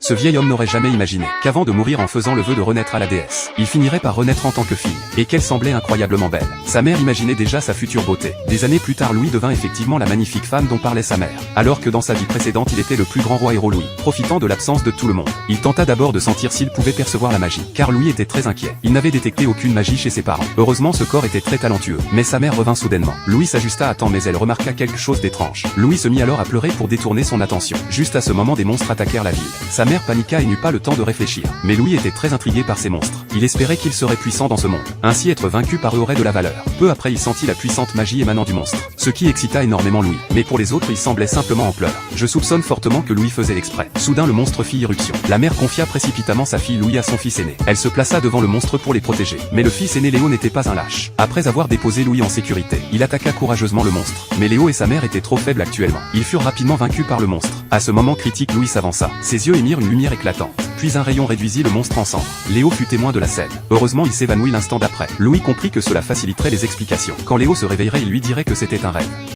Ce vieil homme n'aurait jamais imaginé qu'avant de mourir en faisant le vœu de renaître à la déesse, il finirait par renaître en tant que fille, et qu'elle semblait incroyablement belle. Sa mère imaginait déjà sa future beauté. Des années plus tard, Louis devint effectivement la magnifique femme dont parlait sa mère, alors que dans sa vie précédente il était le plus grand roi héros Louis. Profitant de l'absence de tout le monde, il tenta d'abord de sentir s'il pouvait percevoir la magie, car Louis était très inquiet. Il n'avait détecté aucune magie chez ses parents. Heureusement, ce corps était très talentueux, mais sa mère revint soudainement. Louis s'ajusta à temps, mais elle remarqua quelque chose d'étrange. Louis se mit alors à pleurer pour détourner son attention. Juste à ce moment, des monstres attaquèrent la ville. Sa mère paniqua et n'eut pas le temps de réfléchir. Mais Louis était très intrigué par ces monstres. Il espérait qu'il serait puissant dans ce monde. Ainsi, être vaincu par eux aurait de la valeur. Peu après, il sentit la puissante magie émanant du monstre, ce qui excita énormément Louis. Mais pour les autres, il semblait simplement en pleurs. Je soupçonne fortement que Louis faisait exprès. Soudain, le monstre fit irruption. La mère confia précipitamment sa fille Louis à son fils aîné. Elle se plaça devant le monstre pour les protéger. Mais le fils aîné Léo n'était pas un lâche. Après avoir déposé Louis en sécurité, il attaqua courageusement le monstre. Mais Léo et sa mère étaient trop faibles actuellement. Ils furent rapidement vaincus par le monstre. À ce moment critique, Louis s'avança. Ses yeux émirent une lumière éclatante. Puis un rayon réduisit le monstre en cendres. Léo fut témoin de la scène. Heureusement, il s'évanouit l'instant d'après. Louis comprit que cela faciliterait les explications. Quand Léo se réveillerait, il lui dirait que c'était un rêve.